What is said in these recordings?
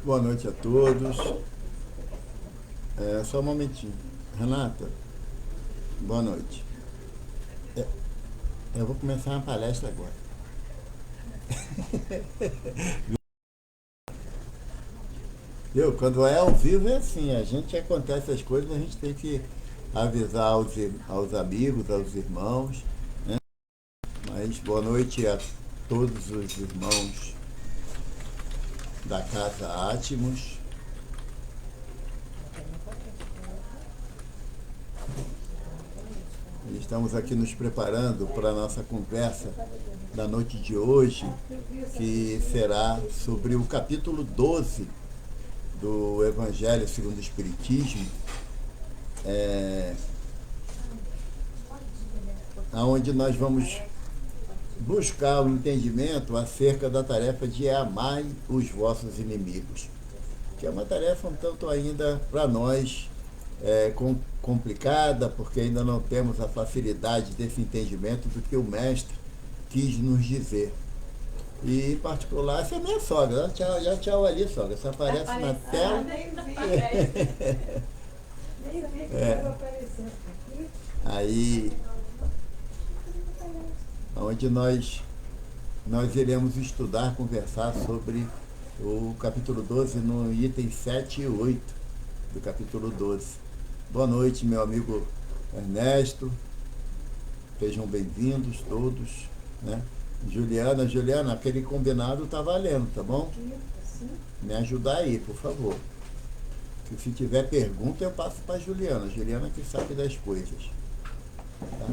Boa noite a todos. Só um momentinho. Renata, boa noite. É, Eu vou começar uma palestra agora. Viu? Quando é ao vivo é assim, a gente acontece as coisas, a gente tem que avisar aos amigos, aos irmãos, né? Mas boa noite a todos os irmãos da Casa Átimos. Estamos aqui nos preparando para a nossa conversa da noite de hoje, que será sobre o capítulo 12 do Evangelho segundo o Espiritismo, onde nós vamos buscar o entendimento acerca da tarefa de amar os vossos inimigos, que é uma tarefa um tanto ainda para nós complicada, porque ainda não temos a facilidade desse entendimento do que o Mestre quis nos dizer. E em particular, essa é minha sogra. Tchau, já tchau ali, sogra. Você aparece na tela. Nem vi. Nem vi que estava aparecendo aqui. Aí, onde nós iremos estudar, conversar sobre o capítulo 12 no item 7 e 8 do capítulo 12. Boa noite, meu amigo Ernesto. Sejam bem-vindos todos, né? Juliana, aquele combinado tá valendo, tá bom? Me ajudar aí, por favor. Que se tiver pergunta, eu passo para Juliana. Juliana que sabe das coisas. Tá?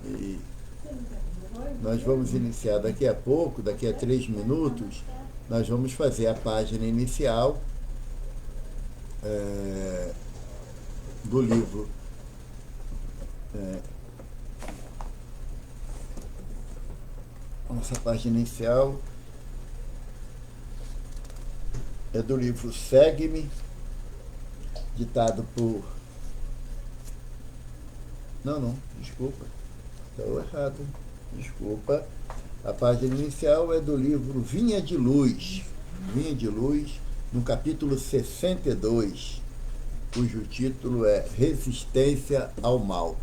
E nós vamos iniciar daqui a pouco, daqui a 3 minutos, nós vamos fazer a página inicial do livro. Nossa página inicial é do livro Segue-me, ditado por... Não, desculpa. Estou errado. Desculpa. A página inicial é do livro Vinha de Luz. Vinha de Luz, no capítulo 62, cujo título é Resistência ao Mal.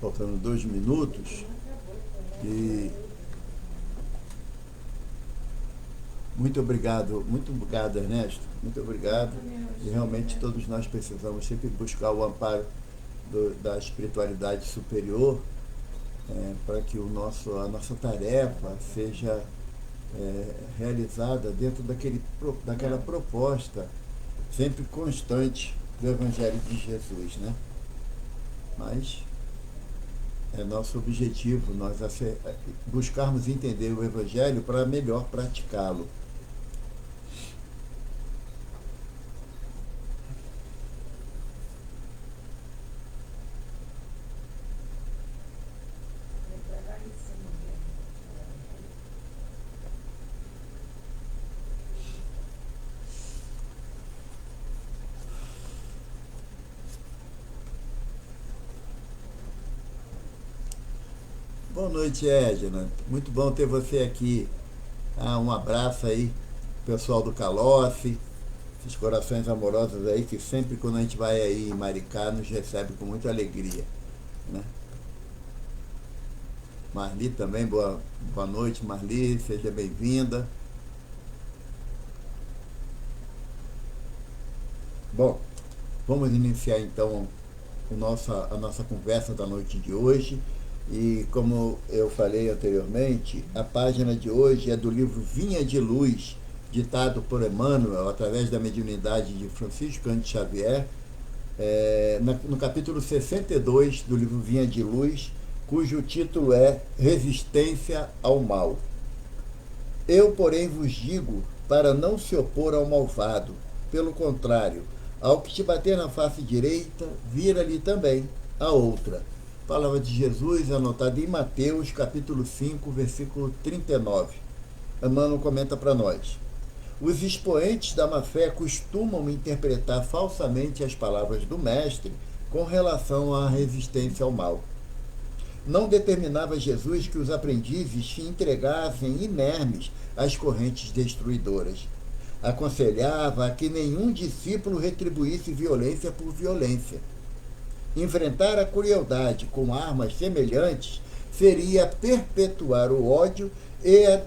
Faltando 2 minutos. E muito obrigado, Ernesto. Muito obrigado. E realmente todos nós precisamos sempre buscar o amparo da espiritualidade superior, para que a nossa tarefa seja realizada dentro daquela proposta sempre constante do Evangelho de Jesus, né? Mas é nosso objetivo nós buscarmos entender o Evangelho para melhor praticá-lo. Boa noite, Edna. Muito bom ter você aqui. Um abraço aí, pessoal do Calofe, esses corações amorosos aí que sempre quando a gente vai aí em Maricá nos recebe com muita alegria, né? Marli também, boa noite, Marli, seja bem-vinda. Bom, vamos iniciar então a nossa conversa da noite de hoje. E como eu falei anteriormente, a página de hoje é do livro Vinha de Luz, ditado por Emmanuel, através da mediunidade de Francisco Cândido Xavier, no capítulo 62 do livro Vinha de Luz, cujo título é Resistência ao Mal. Eu, porém, vos digo para não se opor ao malvado. Pelo contrário, ao que te bater na face direita, vira-lhe também a outra. Palavra de Jesus, anotada em Mateus, capítulo 5, versículo 39. Emmanuel comenta para nós. Os expoentes da má-fé costumam interpretar falsamente as palavras do Mestre com relação à resistência ao mal. Não determinava Jesus que os aprendizes se entregassem inermes às correntes destruidoras. Aconselhava a que nenhum discípulo retribuísse violência por violência. Enfrentar a crueldade com armas semelhantes seria perpetuar o ódio e a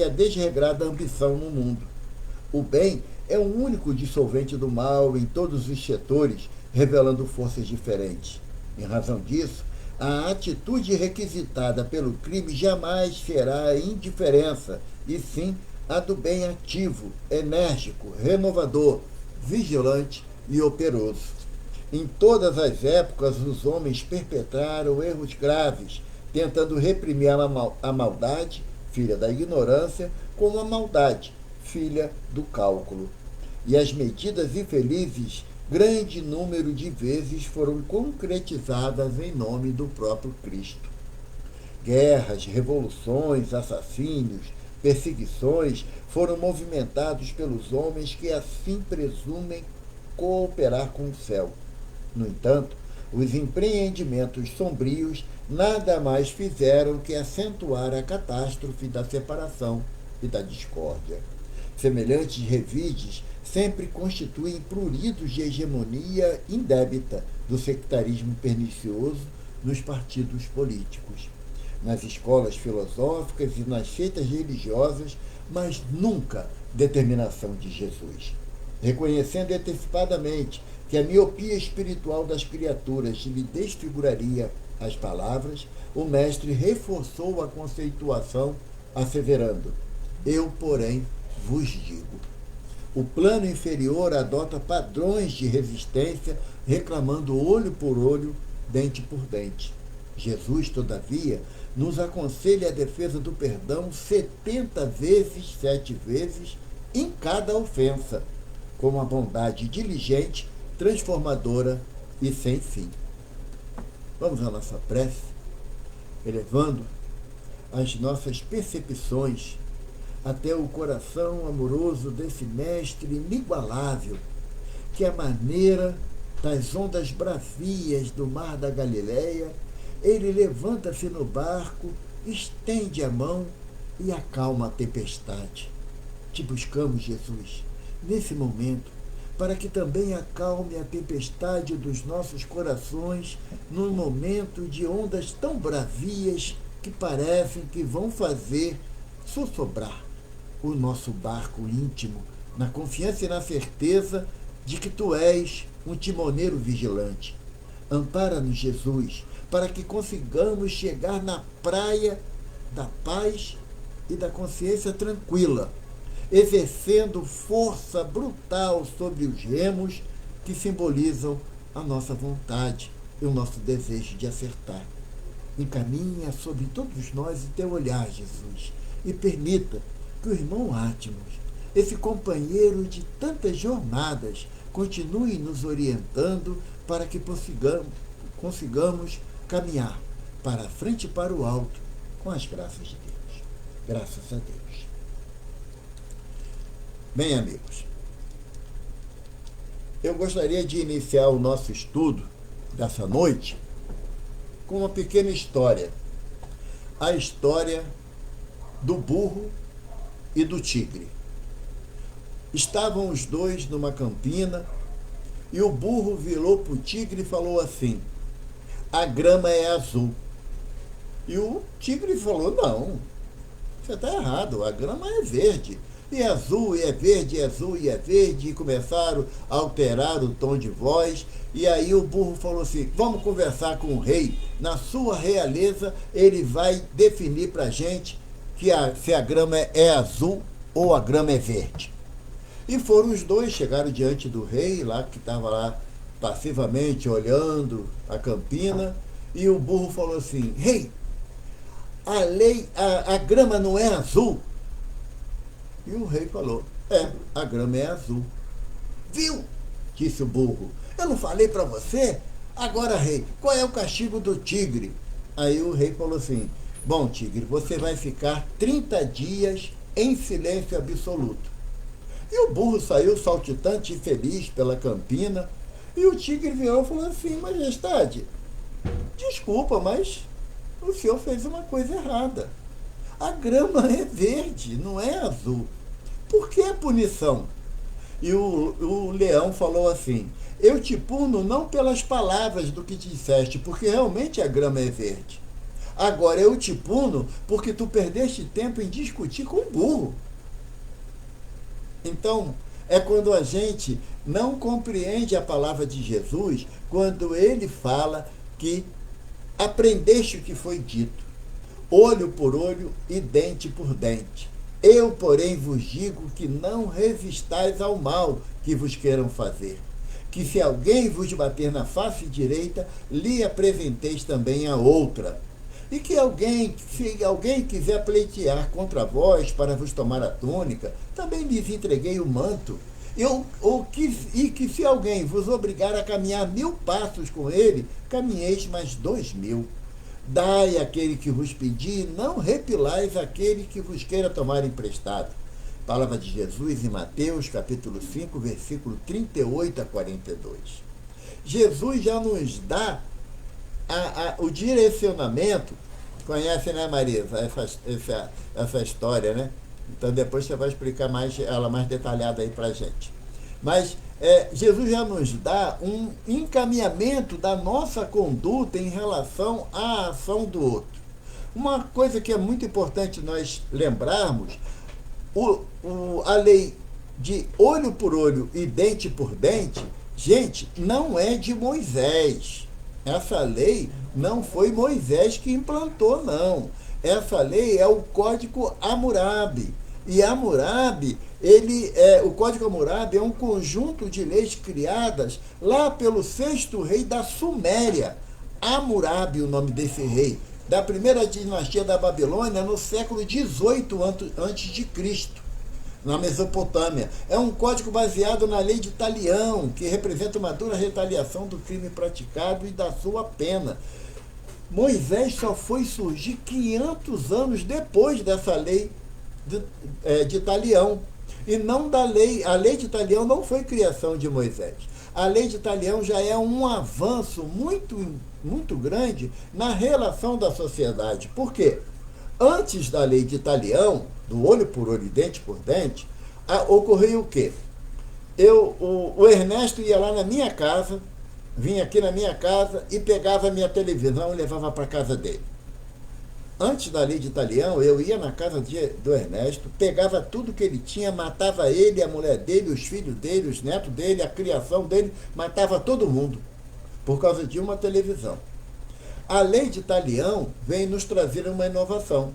desregrada ambição no mundo. O bem é o único dissolvente do mal em todos os setores, revelando forças diferentes. Em razão disso, a atitude requisitada pelo crime jamais será a indiferença, e sim a do bem ativo, enérgico, renovador, vigilante e operoso. Em todas as épocas, os homens perpetraram erros graves, tentando reprimir a maldade, filha da ignorância, com a maldade, filha do cálculo. E as medidas infelizes, grande número de vezes, foram concretizadas em nome do próprio Cristo. Guerras, revoluções, assassínios, perseguições foram movimentados pelos homens que assim presumem cooperar com o céu. No entanto, os empreendimentos sombrios nada mais fizeram que acentuar a catástrofe da separação e da discórdia. Semelhantes revides sempre constituem pruridos de hegemonia indébita do sectarismo pernicioso nos partidos políticos, nas escolas filosóficas e nas seitas religiosas, mas nunca determinação de Jesus. Reconhecendo antecipadamente que a miopia espiritual das criaturas lhe desfiguraria as palavras, o mestre reforçou a conceituação, asseverando: eu, porém, vos digo. O plano inferior adota padrões de resistência, reclamando olho por olho, dente por dente. Jesus, todavia, nos aconselha a defesa do perdão 70 vezes, 7 vezes, em cada ofensa, com uma bondade diligente, transformadora e sem fim. Vamos à nossa prece, elevando as nossas percepções até o coração amoroso desse mestre inigualável, que, à maneira das ondas bravias do mar da Galileia, ele levanta-se no barco, estende a mão e acalma a tempestade. Te buscamos, Jesus, nesse momento, para que também acalme a tempestade dos nossos corações num momento de ondas tão bravias que parecem que vão fazer sussobrar o nosso barco íntimo, na confiança e na certeza de que Tu és um timoneiro vigilante. Ampara-nos, Jesus, para que consigamos chegar na praia da paz e da consciência tranquila, exercendo força brutal sobre os remos que simbolizam a nossa vontade e o nosso desejo de acertar. Encaminha sobre todos nós o Teu olhar, Jesus, e permita que o irmão Átmos, esse companheiro de tantas jornadas, continue nos orientando para que consigamos caminhar para a frente e para o alto com as graças de Deus. Graças a Deus. Bem, amigos, eu gostaria de iniciar o nosso estudo dessa noite com uma pequena história. A história do burro e do tigre. Estavam os dois numa campina e o burro virou para o tigre e falou assim: a grama é azul. E o tigre falou: não, você está errado, a grama é verde. E é azul, e é verde, e é azul, e é verde. E começaram a alterar o tom de voz. E aí o burro falou assim: vamos conversar com o rei. Na sua realeza, ele vai definir para a gente se a grama é azul ou a grama é verde. E foram os dois, chegaram diante do rei, lá que estava lá passivamente olhando a campina, e o burro falou assim: rei, a grama não é azul? E o rei falou: a grama é azul. Viu? Disse o burro. Eu não falei para você? Agora, rei, qual é o castigo do tigre? Aí o rei falou assim: bom, tigre, você vai ficar 30 dias em silêncio absoluto. E o burro saiu saltitante e feliz pela campina, e o tigre virou e falou assim: majestade, desculpa, mas o senhor fez uma coisa errada. A grama é verde, não é azul. Por que a punição? E o leão falou assim: eu te puno não pelas palavras do que disseste, porque realmente a grama é verde. Agora eu te puno porque tu perdeste tempo em discutir com o burro. Então, é quando a gente não compreende a palavra de Jesus, quando ele fala que aprendeste o que foi dito, olho por olho e dente por dente. Eu, porém, vos digo que não resistais ao mal que vos queiram fazer. Que se alguém vos bater na face direita, lhe apresenteis também a outra. E que se alguém quiser pleitear contra vós para vos tomar a túnica, também lhes entreguei o manto. E que se alguém vos obrigar a caminhar 1000 passos com ele, caminheis mais 2000. Dai àquele que vos pedir, não repilais aquele que vos queira tomar emprestado. Palavra de Jesus em Mateus, capítulo 5, versículo 38 a 42. Jesus já nos dá o direcionamento. Conhece, né, Marisa, essa história, né? Então depois você vai explicar ela mais detalhada aí pra gente. Mas Jesus já nos dá um encaminhamento da nossa conduta em relação à ação do outro. Uma coisa que é muito importante nós lembrarmos, a lei de olho por olho e dente por dente, gente, não é de Moisés. Essa lei não foi Moisés que implantou, não. Essa lei é o Código Hammurabi. E Hammurabi, o Código Hammurabi é um conjunto de leis criadas lá pelo 6º rei da Suméria. Hammurabi, o nome desse rei, da primeira dinastia da Babilônia, no século XVIII a.C., na Mesopotâmia. É um código baseado na lei de Talião, que representa uma dura retaliação do crime praticado e da sua pena. Moisés só foi surgir 500 anos depois dessa lei de Talião. E não da lei. A lei de Talião não foi criação de Moisés. A lei de Talião já é um avanço muito, muito grande na relação da sociedade. Por quê? Antes da lei de Talião, do olho por olho e dente por dente, ocorreu o quê? O Ernesto ia lá na minha casa, vinha aqui na minha casa e pegava a minha televisão e levava para casa dele. Antes da lei de Talião, eu ia na casa do Ernesto, pegava tudo que ele tinha, matava ele, a mulher dele, os filhos dele, os netos dele, a criação dele, matava todo mundo, por causa de uma televisão. A lei de Talião vem nos trazer uma inovação.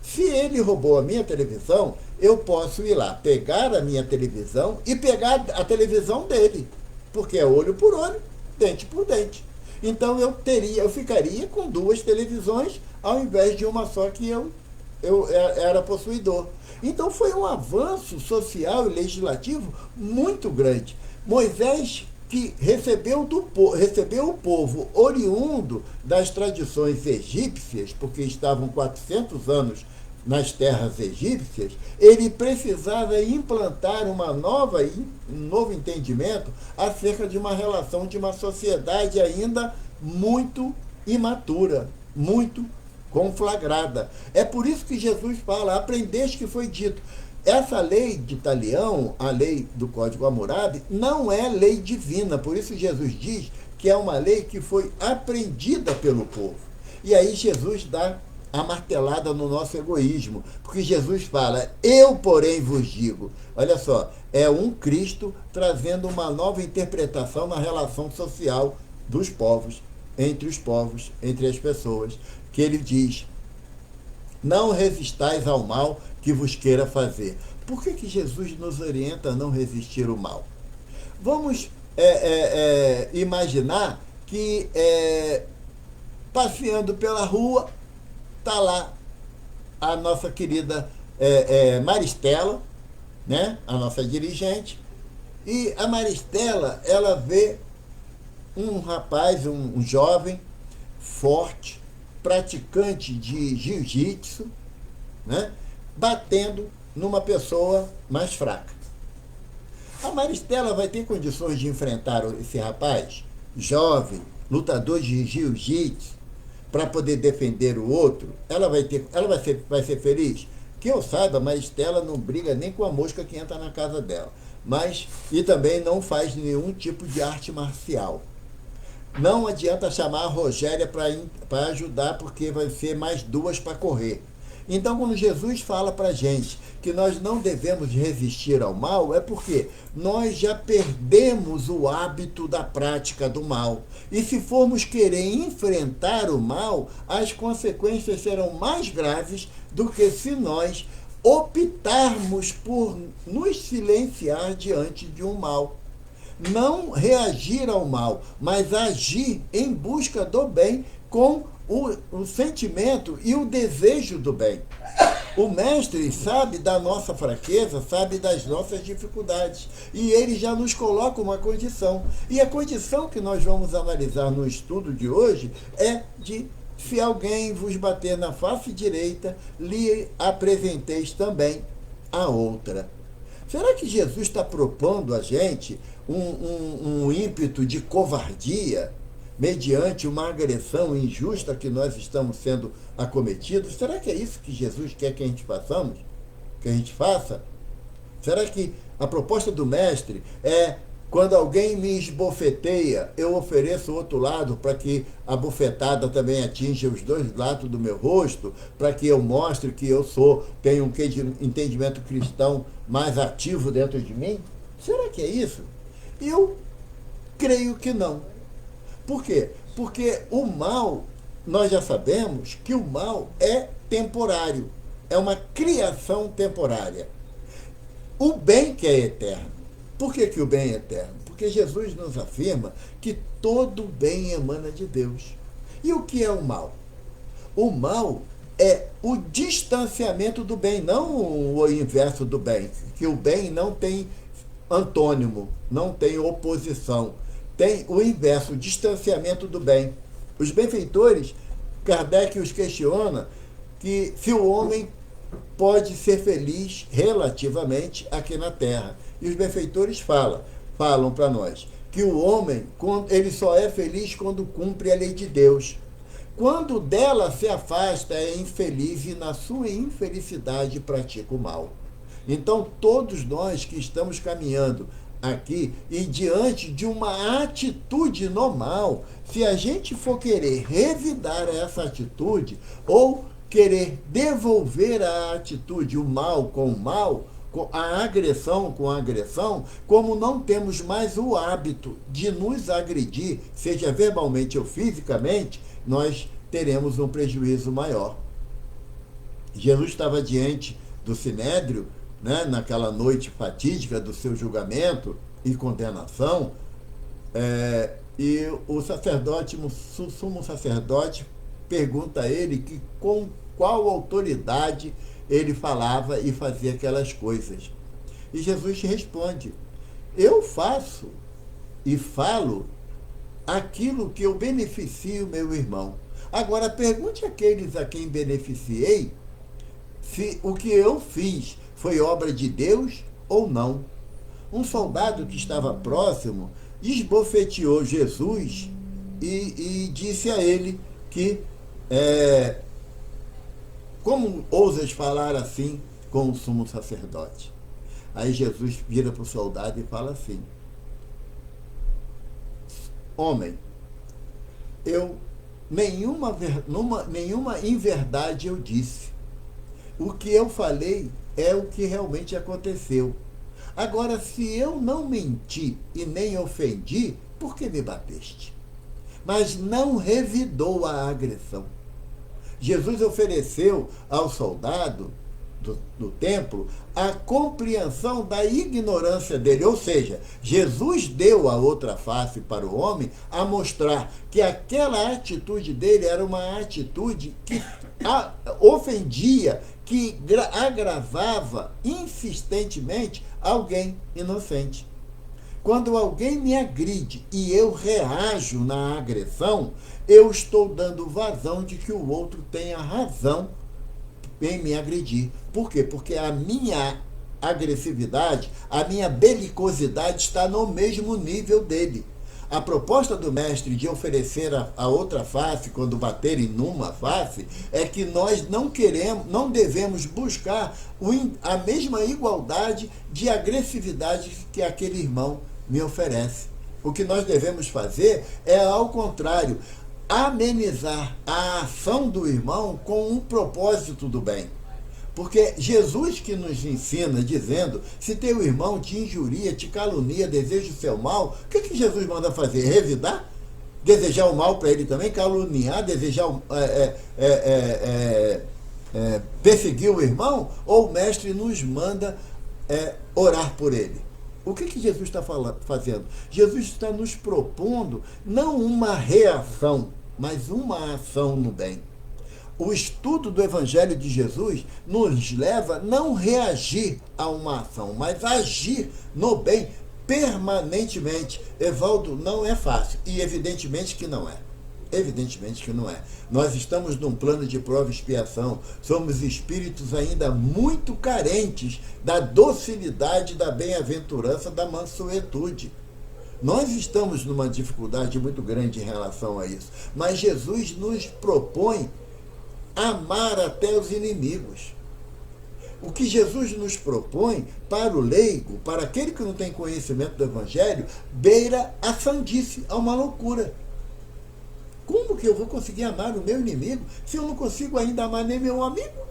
Se ele roubou a minha televisão, eu posso ir lá, pegar a minha televisão e pegar a televisão dele, porque é olho por olho, dente por dente. Então eu ficaria com 2 televisões ao invés de uma só que eu era possuidor. Então foi um avanço social e legislativo muito grande. Moisés, que recebeu o povo oriundo das tradições egípcias, porque estavam 400 anos nas terras egípcias, ele precisava implantar um novo entendimento acerca de uma relação de uma sociedade ainda muito imatura, muito conflagrada. É por isso que Jesus fala: aprendeste que foi dito. Essa lei de Talião, a lei do Código Hammurabi, não é lei divina. Por isso Jesus diz que é uma lei que foi aprendida pelo povo. E aí Jesus dá a martelada no nosso egoísmo, porque Jesus fala: eu, porém, vos digo. Olha só, é um Cristo trazendo uma nova interpretação na relação social dos povos, entre as pessoas, que ele diz: não resistais ao mal que vos queira fazer. Por que Jesus nos orienta a não resistir ao mal? Vamos imaginar que passeando pela rua, está lá a nossa querida Maristela, né? A nossa dirigente, e a Maristela, ela vê um rapaz, um jovem, forte, praticante de jiu-jitsu, né? Batendo numa pessoa mais fraca. A Maristela vai ter condições de enfrentar esse rapaz, jovem, lutador de jiu-jitsu, para poder defender o outro? Ela vai ser feliz? Que eu saiba, a Maristela não briga nem com a mosca que entra na casa dela. E também não faz nenhum tipo de arte marcial. Não adianta chamar a Rogéria para ajudar, porque vai ser mais duas para correr. Então, quando Jesus fala para a gente que nós não devemos resistir ao mal, é porque nós já perdemos o hábito da prática do mal. E se formos querer enfrentar o mal, as consequências serão mais graves do que se nós optarmos por nos silenciar diante de um mal. Não reagir ao mal, mas agir em busca do bem com o sentimento e o desejo do bem. O mestre sabe da nossa fraqueza, sabe das nossas dificuldades. E ele já nos coloca uma condição. E a condição que nós vamos analisar no estudo de hoje é de: se alguém vos bater na face direita, lhe apresenteis também a outra. Será que Jesus está propondo a gente um ímpeto de covardia mediante uma agressão injusta que nós estamos sendo acometidos? Será que é isso que Jesus quer que a gente façamos? Que a gente faça? Será que a proposta do mestre é: quando alguém me esbofeteia, eu ofereço o outro lado para que a bofetada também atinja os dois lados do meu rosto, para que eu mostre que eu tenho um entendimento cristão mais ativo dentro de mim? Será que é isso? Eu creio que não. Por quê? Porque o mal, nós já sabemos que o mal é temporário, é uma criação temporária. O bem que é eterno. Por que o bem é eterno? Porque Jesus nos afirma que todo bem emana de Deus. E o que é o mal? O mal é o distanciamento do bem, não o inverso do bem, que o bem não tem antônimo, não tem oposição. Tem o inverso, o distanciamento do bem. Os benfeitores, Kardec os questiona que se o homem pode ser feliz relativamente aqui na Terra. E os benfeitores falam para nós que o homem, ele só é feliz quando cumpre a lei de Deus. Quando dela se afasta, é infeliz e na sua infelicidade pratica o mal. Então, todos nós que estamos caminhando aqui e diante de uma atitude no mal, se a gente for querer revidar essa atitude ou querer devolver a atitude, o mal com o mal, a agressão com a agressão, como não temos mais o hábito de nos agredir, seja verbalmente ou fisicamente, nós teremos um prejuízo maior. Jesus estava diante do Sinédrio, né, naquela noite fatídica do seu julgamento e condenação, e o sumo sacerdote pergunta a ele que com qual autoridade ele falava e fazia aquelas coisas. E Jesus responde: eu faço e falo aquilo que eu beneficio meu irmão. Agora pergunte àqueles a quem beneficiei se o que eu fiz foi obra de Deus ou não. Um soldado que estava próximo esbofeteou Jesus e disse a ele que como ousas falar assim com o sumo sacerdote? Aí Jesus vira para o soldado e fala assim: homem, nenhuma inverdade eu disse. O que eu falei é o que realmente aconteceu. Agora, se eu não menti e nem ofendi, por que me bateste? Mas não revidou a agressão. Jesus ofereceu ao soldado do templo a compreensão da ignorância dele, ou seja, Jesus deu a outra face para o homem a mostrar que aquela atitude dele era uma atitude que ofendia, que agravava insistentemente alguém inocente. Quando alguém me agride e eu reajo na agressão, eu estou dando vazão de que o outro tenha razão em me agredir. Por quê? Porque a minha agressividade, a minha belicosidade está no mesmo nível dele. A proposta do mestre de oferecer a outra face quando baterem numa face é que nós não devemos buscar a mesma igualdade de agressividade que aquele irmão me oferece. O que nós devemos fazer é, ao contrário, amenizar a ação do irmão com um propósito do bem. Porque Jesus que nos ensina dizendo, se teu irmão te injuria, te calunia, deseja o seu mal, o que Jesus manda fazer? Revidar? Desejar o mal para ele também? Caluniar? Desejar perseguir o irmão? Ou o mestre nos manda orar por ele? O que Jesus está fazendo? Jesus está nos propondo não uma reação, mas uma ação no bem. O estudo do Evangelho de Jesus nos leva a não reagir a uma ação, mas agir no bem permanentemente. Evaldo, não é fácil. E evidentemente que não é. Evidentemente que não é. Nós estamos num plano de prova e expiação. Somos espíritos ainda muito carentes da docilidade, da bem-aventurança, da mansuetude. Nós estamos numa dificuldade muito grande em relação a isso. Mas Jesus nos propõe amar até os inimigos. O que Jesus nos propõe para o leigo, para aquele que não tem conhecimento do Evangelho, beira a sandice, a uma loucura. Como que eu vou conseguir amar o meu inimigo se eu não consigo ainda amar nem meu amigo?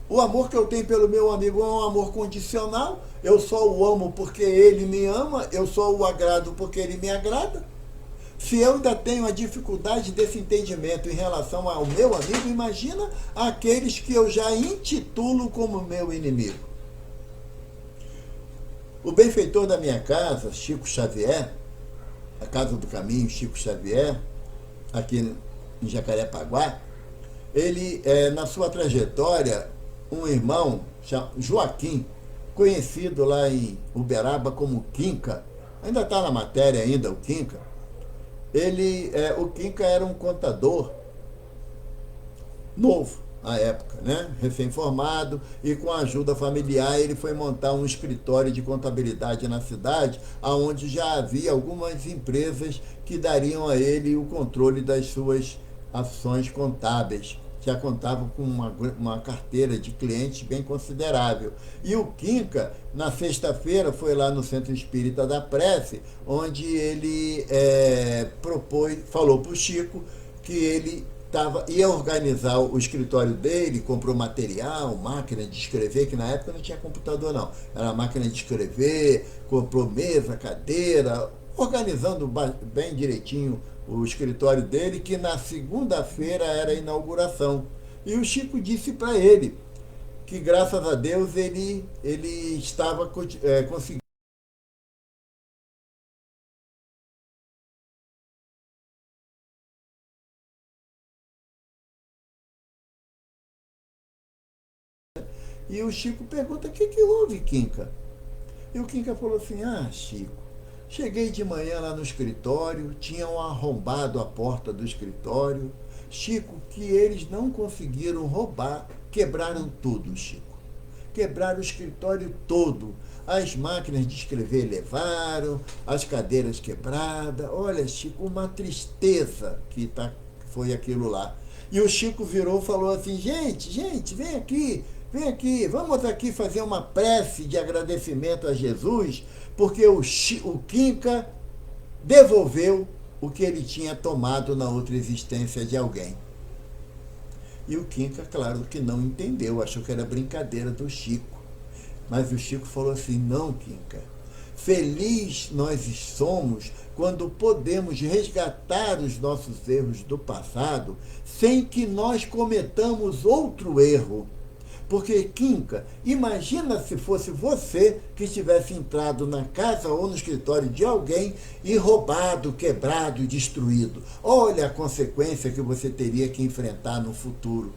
O amor que eu tenho pelo meu amigo é um amor condicional. Eu só o amo porque ele me ama, eu só o agrado porque ele me agrada. Se eu ainda tenho a dificuldade desse entendimento em relação ao meu amigo, imagina aqueles que eu já intitulo como meu inimigo. O benfeitor da minha casa, Chico Xavier, a Casa do Caminho, Chico Xavier, aqui em Jacarepaguá, ele, na sua trajetória, um irmão, Joaquim, conhecido lá em Uberaba como Quinca, ainda está na matéria ainda, o Quinca. O Quinca era um contador novo à época, né? Recém-formado, e com a ajuda familiar ele foi montar um escritório de contabilidade na cidade, onde já havia algumas empresas que dariam a ele o controle das suas ações contábeis. Já contavam com uma carteira de clientes bem considerável. E o Quinca, na sexta-feira, foi lá no Centro Espírita da Prece, onde ele falou para o Chico que ele ia organizar o escritório dele, comprou material, máquina de escrever, que na época não tinha computador não, era máquina de escrever, comprou mesa, cadeira, organizando bem direitinho o escritório dele, que na segunda-feira era a inauguração. E o Chico disse para ele que, graças a Deus, ele estava conseguindo. E o Chico pergunta, o que houve, Quinca? E o Quinca falou assim, Chico, cheguei de manhã lá no escritório, tinham arrombado a porta do escritório. Chico, que eles não conseguiram roubar, quebraram tudo, Chico. Quebraram o escritório todo. As máquinas de escrever levaram, as cadeiras quebradas. Olha, Chico, uma tristeza que foi aquilo lá. E o Chico virou e falou assim, gente, vem aqui, vamos aqui fazer uma prece de agradecimento a Jesus, porque o Quinca devolveu o que ele tinha tomado na outra existência de alguém. E o Quinca, claro que não entendeu, achou que era brincadeira do Chico. Mas o Chico falou assim, não, Quinca, feliz nós somos quando podemos resgatar os nossos erros do passado sem que nós cometamos outro erro. Porque, Quinca, imagina se fosse você que tivesse entrado na casa ou no escritório de alguém e roubado, quebrado, destruído. Olha a consequência que você teria que enfrentar no futuro.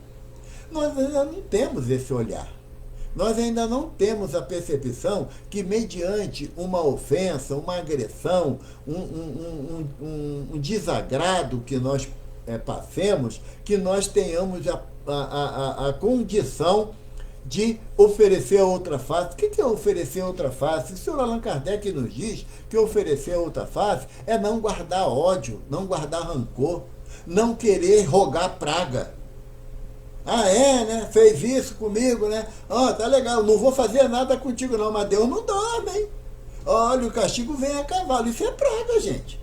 Nós ainda não temos esse olhar. Nós ainda não temos a percepção que, mediante uma ofensa, uma agressão, um desagrado que nós passemos, que nós tenhamos a condição de oferecer a outra face. O que é oferecer a outra face? O senhor Allan Kardec nos diz que oferecer a outra face é não guardar ódio, não guardar rancor, não querer rogar praga. Ah, né? Fez isso comigo, né? Tá legal, não vou fazer nada contigo não, mas Deus não dorme, hein? Olha, o castigo vem a cavalo. Isso é praga, gente.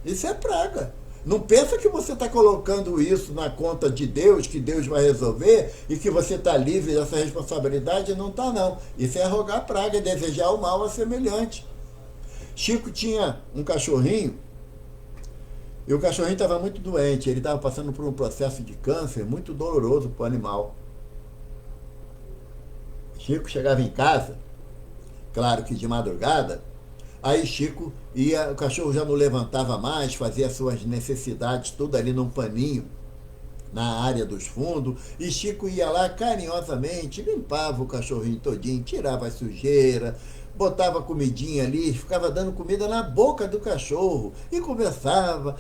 Isso é praga. Não pensa que você está colocando isso na conta de Deus, que Deus vai resolver e que você está livre dessa responsabilidade. Não está, não. Isso é rogar praga, é desejar o mal a semelhante. Chico tinha um cachorrinho e o cachorrinho estava muito doente. Ele estava passando por um processo de câncer muito doloroso para o animal. Chico chegava em casa, claro que de madrugada. Aí Chico ia, o cachorro já não levantava mais, fazia suas necessidades tudo ali num paninho, na área dos fundos, e Chico ia lá carinhosamente, limpava o cachorrinho todinho, tirava a sujeira, botava comidinha ali, ficava dando comida na boca do cachorro e conversava.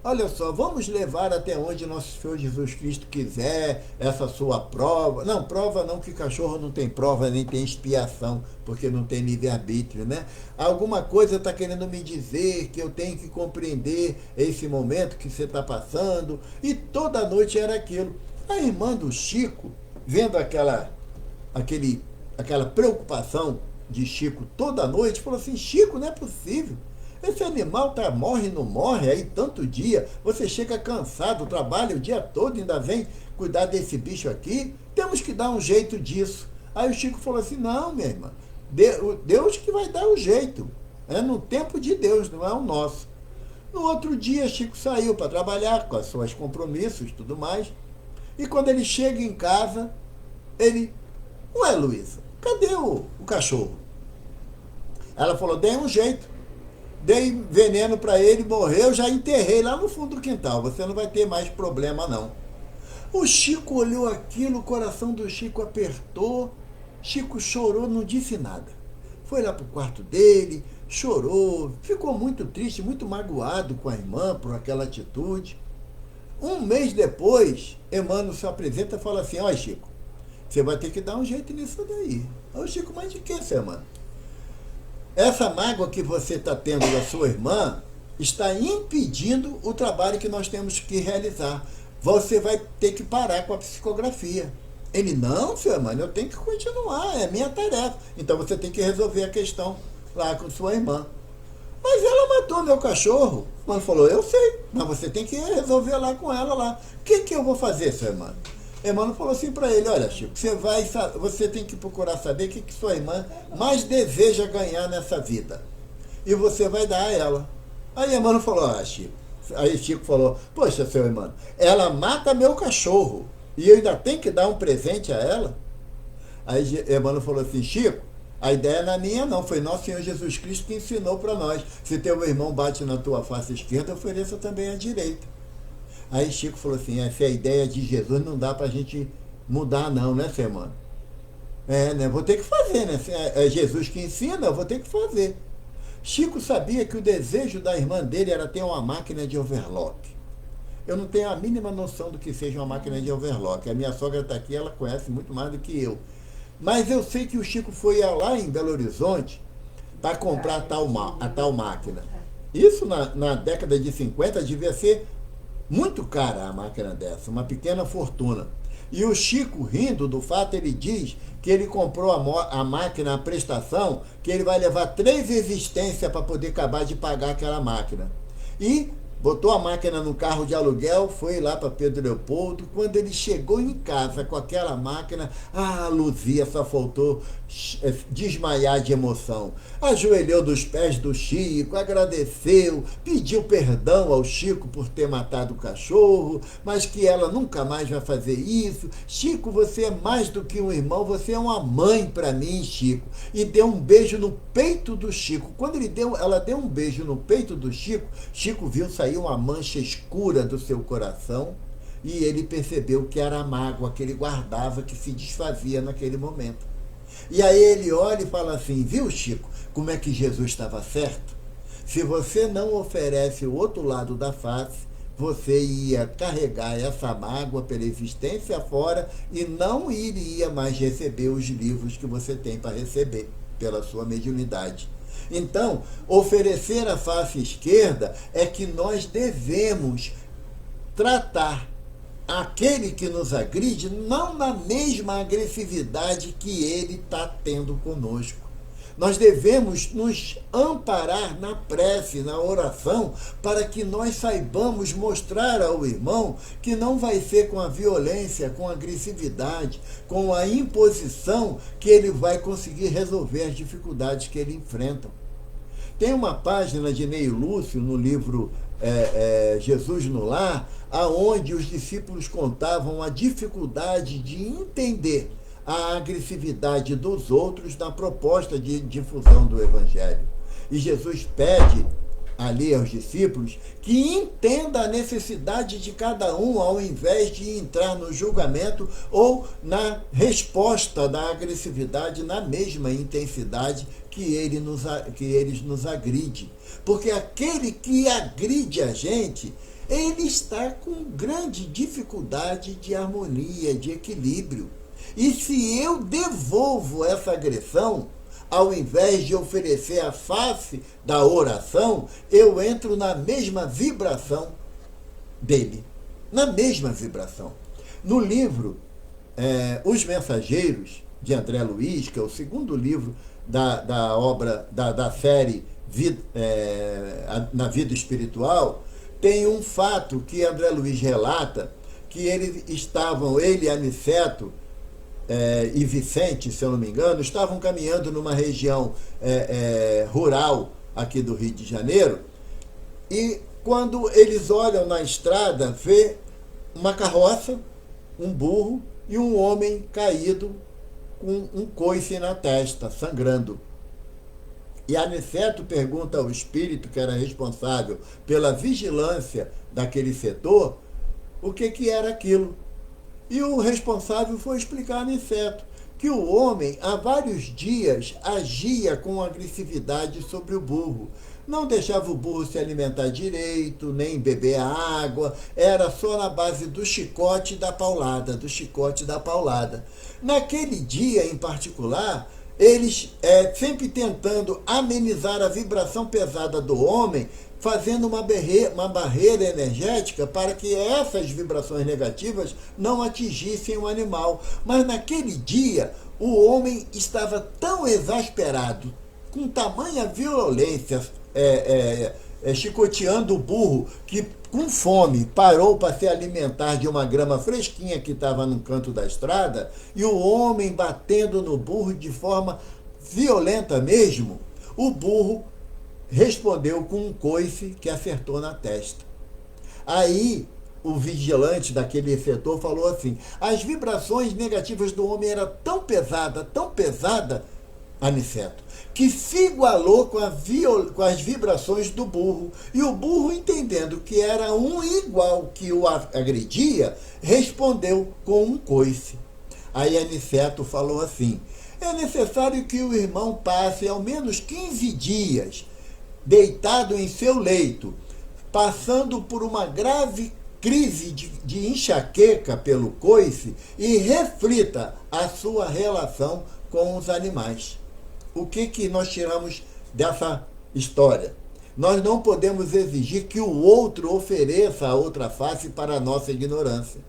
Olha só, vamos levar até onde nosso Senhor Jesus Cristo quiser essa sua prova. Não, prova não, que cachorro não tem prova, nem tem expiação, porque não tem livre-arbítrio, né? Alguma coisa está querendo me dizer que eu tenho que compreender esse momento que você está passando. E toda noite era aquilo. A irmã do Chico, vendo aquela preocupação de Chico toda noite, falou assim: Chico, não é possível, esse animal morre, não morre aí tanto dia, você chega cansado, trabalha o dia todo, ainda vem cuidar desse bicho aqui, temos que dar um jeito disso. Aí o Chico falou assim: não, minha irmã, Deus que vai dar o jeito, é no tempo de Deus, não é o nosso. No outro dia Chico saiu para trabalhar com os seus compromissos e tudo mais, e quando ele chega em casa, ué, Luísa, cadê o cachorro? Ela falou: dei um jeito, dei veneno para ele, morreu, já enterrei lá no fundo do quintal, você não vai ter mais problema não. O Chico olhou aquilo, o coração do Chico apertou, Chico chorou, não disse nada. Foi lá para o quarto dele, chorou, ficou muito triste, muito magoado com a irmã por aquela atitude. Um mês depois, Emmanuel se apresenta e fala assim: olha, Chico, você vai ter que dar um jeito nisso daí. Ô Chico, mas de que, seu irmão? Essa mágoa que você está tendo da sua irmã está impedindo o trabalho que nós temos que realizar. Você vai ter que parar com a psicografia. Ele: não, seu irmão, eu tenho que continuar, é minha tarefa. Então você tem que resolver a questão lá com sua irmã. Mas ela matou meu cachorro. O irmão falou: eu sei, mas você tem que resolver lá com ela lá. O que eu vou fazer, seu irmão? Emmanuel falou assim para ele: olha, Chico, você tem que procurar saber o que sua irmã mais deseja ganhar nessa vida. E você vai dar a ela. Aí Emmanuel falou: Chico. Aí Chico falou: poxa, seu Emmanuel, ela mata meu cachorro e eu ainda tenho que dar um presente a ela? Aí Emmanuel falou assim: Chico, a ideia não é minha não, foi nosso Senhor Jesus Cristo que ensinou para nós. Se teu irmão bate na tua face esquerda, ofereça também a direita. Aí Chico falou assim: essa é a ideia de Jesus, não dá pra gente mudar não, né, seu irmão? Né, vou ter que fazer, né? É Jesus que ensina, eu vou ter que fazer. Chico sabia que o desejo da irmã dele era ter uma máquina de overlock. Eu não tenho a mínima noção do que seja uma máquina de overlock. A minha sogra está aqui, ela conhece muito mais do que eu. Mas eu sei que o Chico foi lá em Belo Horizonte para comprar a tal máquina. Isso na década de 50 devia ser muito cara a máquina dessa, uma pequena fortuna. E o Chico, rindo do fato, ele diz que ele comprou a máquina, a prestação, que ele vai levar 3 existências para poder acabar de pagar aquela máquina. E botou a máquina no carro de aluguel, foi lá para Pedro Leopoldo. Quando ele chegou em casa com aquela máquina, Luzia só faltou desmaiar de emoção. Ajoelhou dos pés do Chico, agradeceu, pediu perdão ao Chico por ter matado o cachorro, mas que ela nunca mais vai fazer isso. Chico, você é mais do que um irmão, você é uma mãe para mim, Chico. E deu um beijo no peito do Chico. Quando ela deu um beijo no peito do Chico, Chico viu sair uma mancha escura do seu coração e ele percebeu que era a mágoa que ele guardava, que se desfazia naquele momento. E aí ele olha e fala assim: viu, Chico, como é que Jesus estava certo? Se você não oferece o outro lado da face, você ia carregar essa mágoa pela existência fora e não iria mais receber os livros que você tem para receber pela sua mediunidade. Então, oferecer a face esquerda é que nós devemos tratar aquele que nos agride não na mesma agressividade que ele está tendo conosco. Nós devemos nos amparar na prece, na oração, para que nós saibamos mostrar ao irmão que não vai ser com a violência, com a agressividade, com a imposição que ele vai conseguir resolver as dificuldades que ele enfrenta. Tem uma página de Neio Lúcio no livro Jesus no Lar, aonde os discípulos contavam a dificuldade de entender a agressividade dos outros na proposta de difusão do Evangelho. E Jesus pede ali aos discípulos que entenda a necessidade de cada um, ao invés de entrar no julgamento ou na resposta da agressividade na mesma intensidade que eles nos agridem. Porque aquele que agride a gente, ele está com grande dificuldade de harmonia, de equilíbrio. E se eu devolvo essa agressão, ao invés de oferecer a face da oração, eu entro na mesma vibração dele. Na mesma vibração. No livro Os Mensageiros, de André Luiz, que é o segundo livro da obra, da série Na Vida Espiritual, tem um fato que André Luiz relata, que ele e Aniceto, e Vicente, se eu não me engano, estavam caminhando numa região rural aqui do Rio de Janeiro, e quando eles olham na estrada, vê uma carroça, um burro e um homem caído com um coice na testa, sangrando. E Aniceto pergunta ao espírito que era responsável pela vigilância daquele setor o que era aquilo. E o responsável foi explicar a Aniceto que o homem, há vários dias, agia com agressividade sobre o burro. Não deixava o burro se alimentar direito, nem beber água, era só na base do chicote e da paulada, Naquele dia, em particular, eles sempre tentando amenizar a vibração pesada do homem, fazendo uma barreira energética para que essas vibrações negativas não atingissem o animal. Mas naquele dia, o homem estava tão exasperado, com tamanha violência, chicoteando o burro, que com fome parou para se alimentar de uma grama fresquinha que estava no canto da estrada, e o homem batendo no burro de forma violenta mesmo. O burro respondeu com um coice que acertou na testa. Aí o vigilante daquele setor falou assim: as vibrações negativas do homem eram tão pesada, Aniceto, que se igualou com as vibrações do burro. E o burro, entendendo que era um igual que o agredia, respondeu com um coice. Aí Aniceto falou assim: é necessário que o irmão passe ao menos 15 dias deitado em seu leito, passando por uma grave crise de enxaqueca pelo coice, e reflita a sua relação com os animais. O que nós tiramos dessa história? Nós não podemos exigir que o outro ofereça a outra face para a nossa ignorância.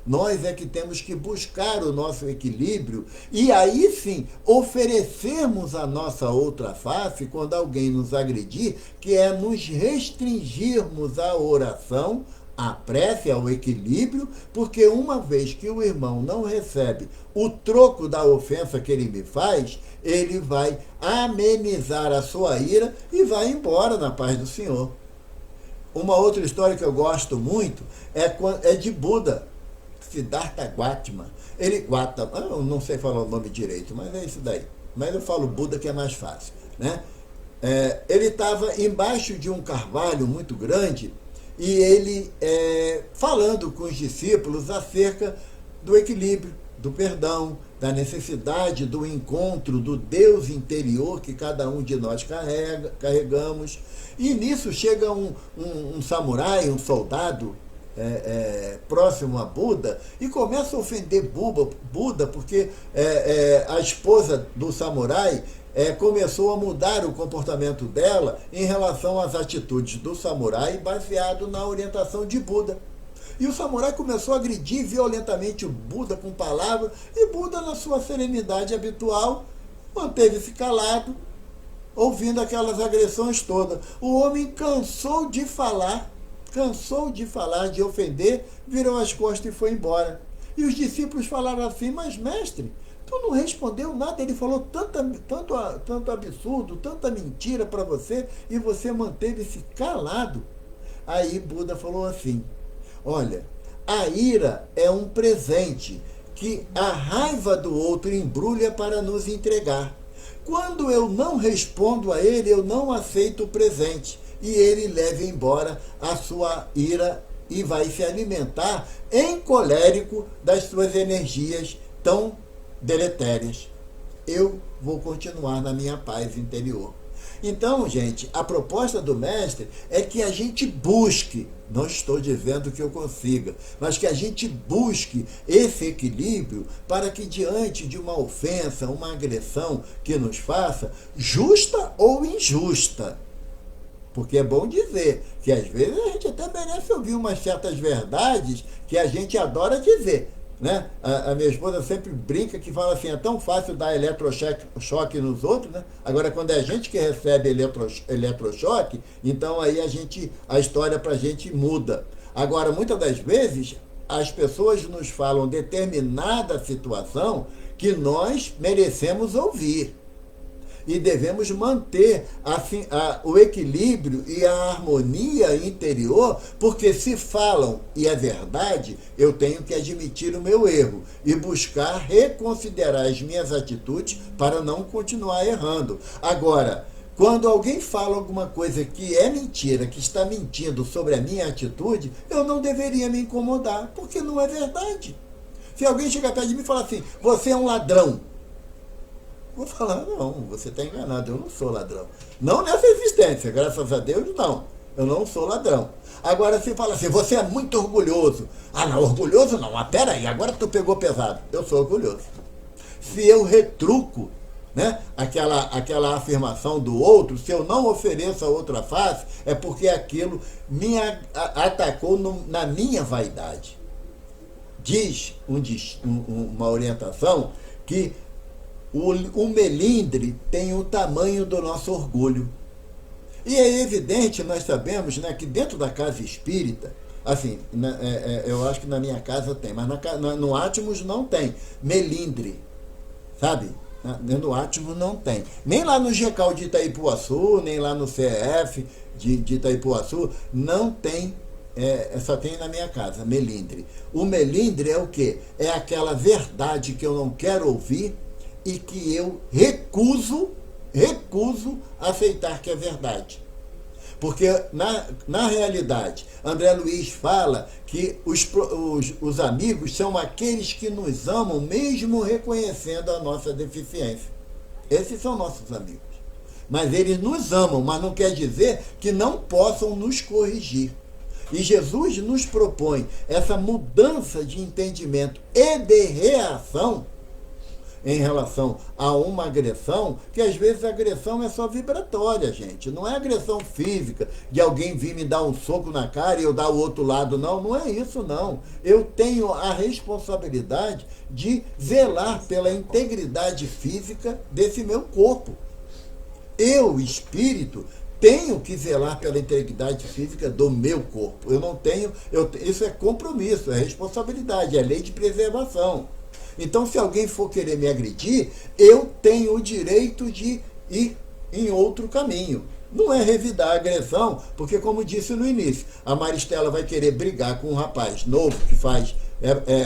Nós é que temos que buscar o nosso equilíbrio e aí sim oferecermos a nossa outra face quando alguém nos agredir, que é nos restringirmos à oração, à prece, ao equilíbrio, porque uma vez que o irmão não recebe o troco da ofensa que ele me faz, ele vai amenizar a sua ira e vai embora na paz do Senhor. Uma outra história que eu gosto muito é de Buda, Siddhartha Gautama. Eu não sei falar o nome direito, mas é isso daí. Mas eu falo Buda, que é mais fácil, né? Ele estava embaixo de um carvalho muito grande e ele falando com os discípulos acerca do equilíbrio, do perdão, da necessidade do encontro do Deus interior que cada um de nós carregamos. E nisso chega um samurai, um soldado, próximo a Buda, e começa a ofender Buda porque a esposa do samurai começou a mudar o comportamento dela em relação às atitudes do samurai baseado na orientação de Buda. E o samurai começou a agredir violentamente o Buda com palavras, e Buda, na sua serenidade habitual, manteve-se calado, ouvindo aquelas agressões todas. O homem cansou de falar, de ofender, virou as costas e foi embora. E os discípulos falaram assim: mas mestre, tu não respondeu nada, ele falou tanto absurdo, tanta mentira para você, e você manteve-se calado. Aí Buda falou assim: olha, a ira é um presente que a raiva do outro embrulha para nos entregar. Quando eu não respondo a ele, eu não aceito o presente, e ele leva embora a sua ira e vai se alimentar em colérico das suas energias tão deletérias. Eu vou continuar na minha paz interior. Então, gente, a proposta do mestre é que a gente busque, não estou dizendo que eu consiga, mas que a gente busque esse equilíbrio para que, diante de uma ofensa, uma agressão que nos faça, justa ou injusta, porque é bom dizer que às vezes a gente até merece ouvir umas certas verdades que a gente adora dizer, né? A minha esposa sempre brinca que fala assim: é tão fácil dar eletrochoque nos outros, né? Agora, quando é a gente que recebe eletrochoque, então aí a história pra gente muda. Agora, muitas das vezes, as pessoas nos falam determinada situação que nós merecemos ouvir. E devemos manter o equilíbrio e a harmonia interior, porque se falam e é verdade, eu tenho que admitir o meu erro e buscar reconsiderar as minhas atitudes para não continuar errando. Agora, quando alguém fala alguma coisa que é mentira, que está mentindo sobre a minha atitude, eu não deveria me incomodar, porque não é verdade. Se alguém chegar perto de mim e falar assim: você é um ladrão, vou falar: não, você está enganado, eu não sou ladrão. Não nessa existência, graças a Deus, não. Eu não sou ladrão. Agora, se fala assim: você é muito orgulhoso. Ah, não, orgulhoso não. Ah, peraí, agora tu pegou pesado. Eu sou orgulhoso. Se eu retruco, né, aquela afirmação do outro, se eu não ofereço a outra face, é porque aquilo me atacou na minha vaidade. Diz uma orientação que o melindre tem o tamanho do nosso orgulho. E é evidente, nós sabemos, né, que dentro da casa espírita, assim, eu acho que na minha casa tem, mas no Atmos não tem melindre, sabe? No Atmos não tem. Nem lá no GECAL de Itaipuaçu, nem lá no CEF de Itaipuaçu, não tem. Só tem na minha casa, melindre. O melindre é o quê? É aquela verdade que eu não quero ouvir e que eu recuso aceitar que é verdade. Porque, na realidade, André Luiz fala que os amigos são aqueles que nos amam mesmo reconhecendo a nossa deficiência. Esses são nossos amigos. Mas eles nos amam, mas não quer dizer que não possam nos corrigir. E Jesus nos propõe essa mudança de entendimento e de reação em relação a uma agressão, que às vezes a agressão é só vibratória, gente. Não é agressão física, de alguém vir me dar um soco na cara e eu dar o outro lado, não. Não é isso, não. Eu tenho a responsabilidade de zelar pela integridade física desse meu corpo. Eu, espírito, tenho que zelar pela integridade física do meu corpo. Eu não tenho... isso é compromisso, é responsabilidade, é lei de preservação. Então, se alguém for querer me agredir, eu tenho o direito de ir em outro caminho. Não é revidar a agressão, porque, como disse no início, a Maristela vai querer brigar com um rapaz novo que faz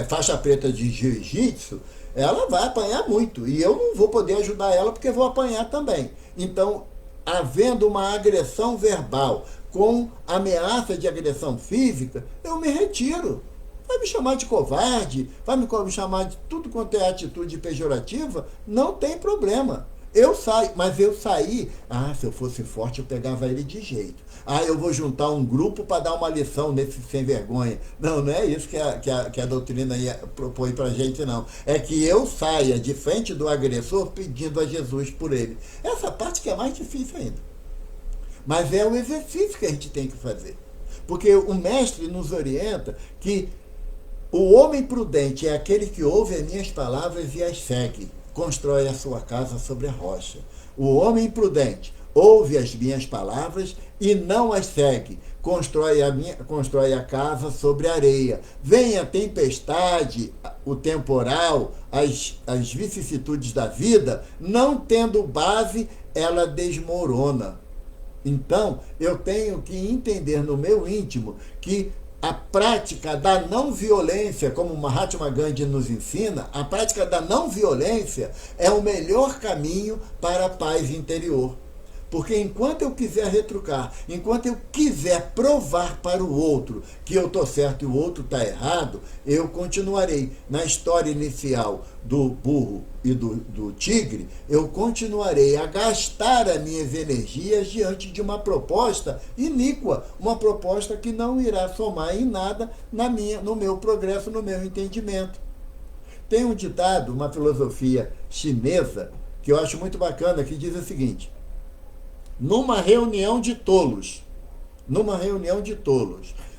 faixa preta de jiu-jitsu, ela vai apanhar muito. E eu não vou poder ajudar ela, porque vou apanhar também. Então, havendo uma agressão verbal com ameaça de agressão física, eu me retiro. Vai me chamar de covarde, vai me chamar de tudo quanto é atitude pejorativa, não tem problema. Eu saio, mas eu saí, se eu fosse forte eu pegava ele de jeito. Eu vou juntar um grupo para dar uma lição nesse sem vergonha. Não é isso que a doutrina propõe para a gente, não. É que eu saia de frente do agressor pedindo a Jesus por ele. Essa parte que é mais difícil ainda. Mas é o exercício que a gente tem que fazer. Porque o mestre nos orienta que o homem prudente é aquele que ouve as minhas palavras e as segue, constrói a sua casa sobre a rocha. O homem prudente ouve as minhas palavras e não as segue, constrói a casa sobre a areia. Vem a tempestade, o temporal, as vicissitudes da vida, não tendo base, ela desmorona. Então, eu tenho que entender no meu íntimo que a prática da não violência, como Mahatma Gandhi nos ensina, a prática da não violência é o melhor caminho para a paz interior. Porque enquanto eu quiser retrucar, enquanto eu quiser provar para o outro que eu estou certo e o outro está errado, eu continuarei. Na história inicial do burro e do tigre, eu continuarei a gastar as minhas energias diante de uma proposta iníqua, uma proposta que não irá somar em nada no meu progresso, no meu entendimento. Tem um ditado, uma filosofia chinesa, que eu acho muito bacana, que diz o seguinte: numa reunião de tolos,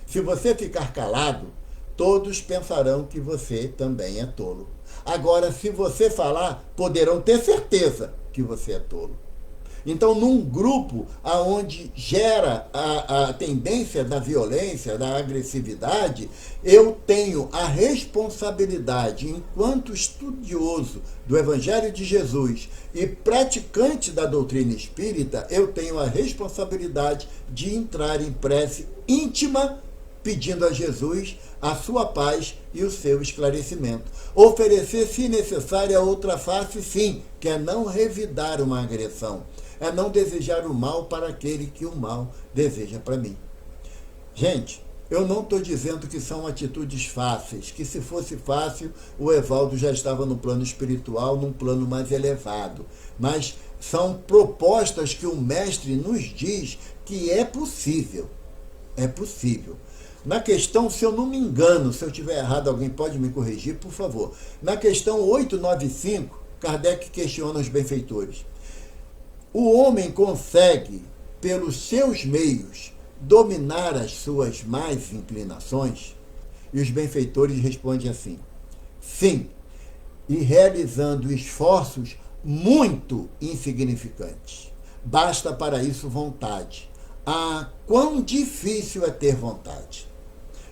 se você ficar calado, todos pensarão que você também é tolo. Agora, se você falar, poderão ter certeza que você é tolo. Então, num grupo onde gera a tendência da violência, da agressividade, eu tenho a responsabilidade, enquanto estudioso do Evangelho de Jesus e praticante da doutrina espírita, eu tenho a responsabilidade de entrar em prece íntima, pedindo a Jesus a sua paz e o seu esclarecimento. Oferecer, se necessário, a outra face, sim, que é não revidar uma agressão. É não desejar o mal para aquele que o mal deseja para mim. Gente, eu não estou dizendo que são atitudes fáceis, que se fosse fácil, o Evaldo já estava no plano espiritual, num plano mais elevado. Mas são propostas que o mestre nos diz que é possível. É possível. Na questão, se eu não me engano, se eu estiver errado, alguém pode me corrigir, por favor. Na questão 895, Kardec questiona os benfeitores. O homem consegue, pelos seus meios, dominar as suas más inclinações? E os benfeitores respondem assim: sim, e realizando esforços muito insignificantes. Basta para isso vontade. Quão difícil é ter vontade.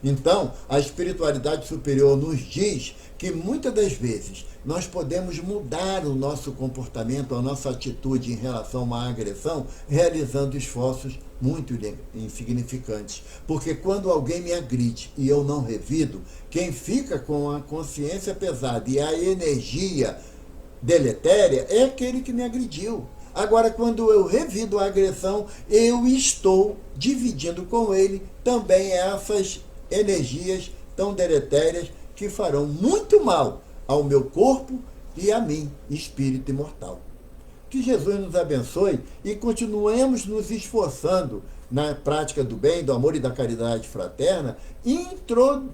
Então, a espiritualidade superior nos diz que muitas das vezes nós podemos mudar o nosso comportamento, a nossa atitude em relação a uma agressão, realizando esforços muito insignificantes. Porque quando alguém me agride e eu não revido, quem fica com a consciência pesada e a energia deletéria é aquele que me agrediu. Agora, quando eu revido a agressão, eu estou dividindo com ele também essas energias tão deletérias que farão muito mal ao meu corpo e a mim, espírito imortal. Que Jesus nos abençoe e continuemos nos esforçando na prática do bem, do amor e da caridade fraterna,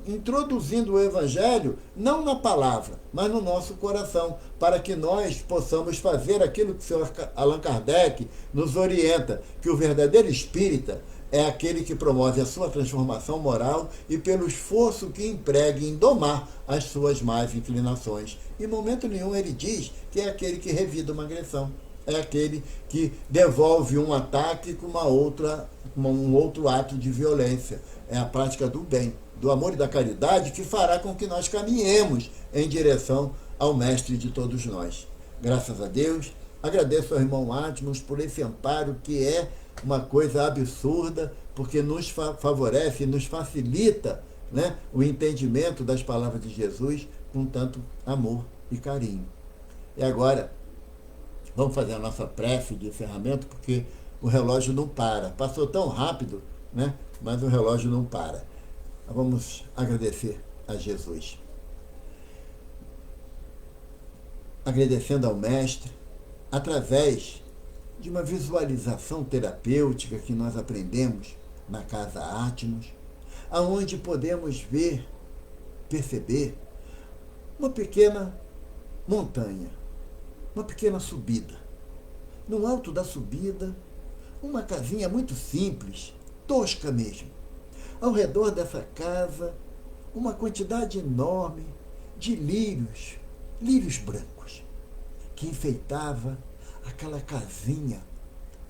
introduzindo o Evangelho não na palavra, mas no nosso coração, para que nós possamos fazer aquilo que o Senhor Allan Kardec nos orienta, que o verdadeiro espírita é aquele que promove a sua transformação moral e pelo esforço que emprega em domar as suas más inclinações. Em momento nenhum ele diz que é aquele que revida uma agressão. É aquele que devolve um ataque com um outro ato de violência. É a prática do bem, do amor e da caridade que fará com que nós caminhemos em direção ao Mestre de todos nós. Graças a Deus, agradeço ao irmão Atmos por esse amparo que é uma coisa absurda, porque nos favorece, nos facilita, né, o entendimento das palavras de Jesus com tanto amor e carinho. E agora, vamos fazer a nossa prece de encerramento, porque o relógio não para. Passou tão rápido, né, mas o relógio não para. Vamos agradecer a Jesus. Agradecendo ao Mestre, através de uma visualização terapêutica que nós aprendemos na Casa Atmos, aonde podemos ver, perceber uma pequena montanha, uma pequena subida. No alto da subida, uma casinha muito simples, tosca mesmo. Ao redor dessa casa, uma quantidade enorme de lírios brancos, que enfeitava aquela casinha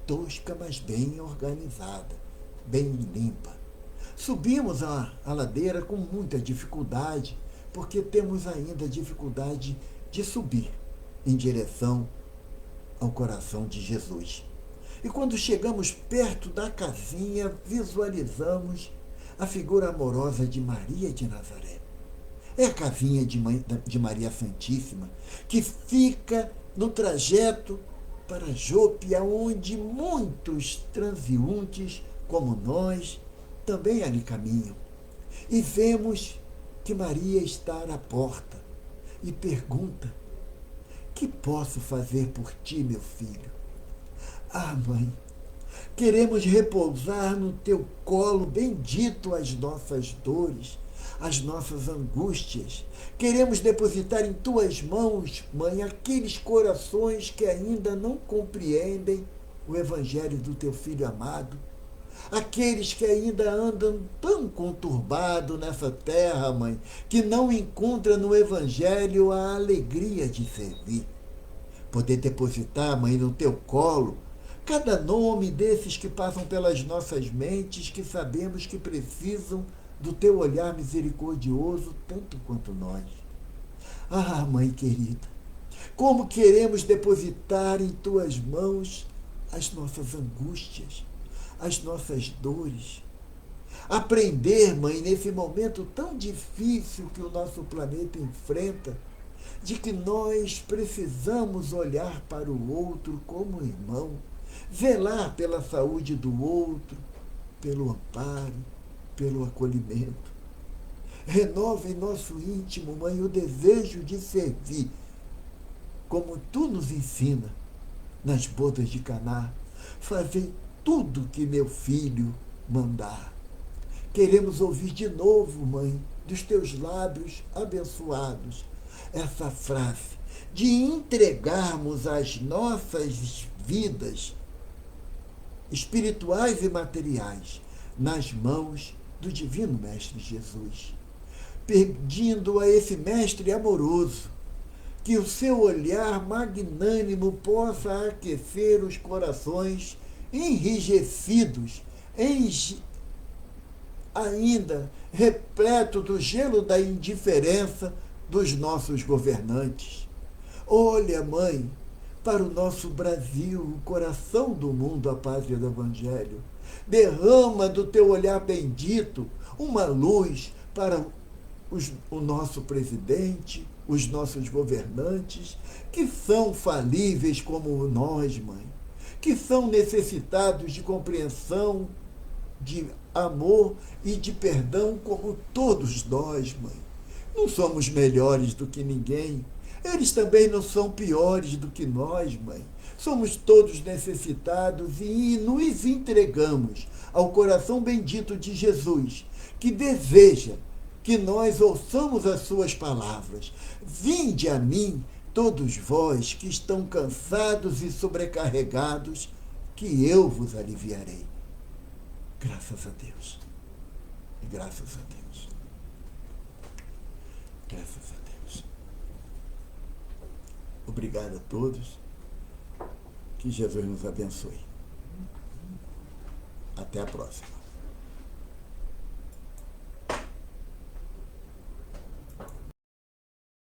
tosca, mas bem organizada, bem limpa. Subimos a ladeira com muita dificuldade, porque temos ainda dificuldade de subir em direção ao coração de Jesus. E quando chegamos perto da casinha, visualizamos a figura amorosa de Maria de Nazaré. É a casinha de Maria Santíssima, que fica no trajeto para Jope, onde muitos transeuntes, como nós, também ali caminham. E vemos que Maria está à porta e pergunta: que posso fazer por ti, meu filho? Ah, mãe, queremos repousar no teu colo bendito as nossas dores, as nossas angústias. Queremos depositar em tuas mãos, mãe, aqueles corações que ainda não compreendem o evangelho do teu filho amado. Aqueles que ainda andam tão conturbados nessa terra, mãe, que não encontram no evangelho a alegria de servir. Poder depositar, mãe, no teu colo cada nome desses que passam pelas nossas mentes, que sabemos que precisam do teu olhar misericordioso tanto quanto nós. Ah, mãe querida, como queremos depositar em tuas mãos as nossas angústias, as nossas dores. Aprender, mãe, nesse momento tão difícil que o nosso planeta enfrenta, de que nós precisamos olhar para o outro como irmão, zelar pela saúde do outro, pelo amparo, pelo acolhimento. Renova em nosso íntimo, mãe, o desejo de servir, como tu nos ensina nas bodas de Caná. Fazei tudo que meu filho mandar. Queremos ouvir de novo, mãe, dos teus lábios abençoados, essa frase de entregarmos as nossas vidas espirituais e materiais nas mãos do Divino Mestre Jesus, pedindo a esse Mestre amoroso que o seu olhar magnânimo possa aquecer os corações enrijecidos, ainda repleto do gelo da indiferença dos nossos governantes. Olha, mãe, para o nosso Brasil, o coração do mundo, a pátria do Evangelho. Derrama do teu olhar bendito uma luz para o nosso presidente, os nossos governantes, que são falíveis como nós, mãe, que são necessitados de compreensão, de amor e de perdão como todos nós, mãe. Não somos melhores do que ninguém. Eles também não são piores do que nós, mãe. Somos todos necessitados e nos entregamos ao coração bendito de Jesus, que deseja que nós ouçamos as suas palavras. Vinde a mim, todos vós que estão cansados e sobrecarregados, que eu vos aliviarei. Graças a Deus. Graças a Deus. Graças a Deus. Obrigado a todos. Que Jesus nos abençoe. Até a próxima.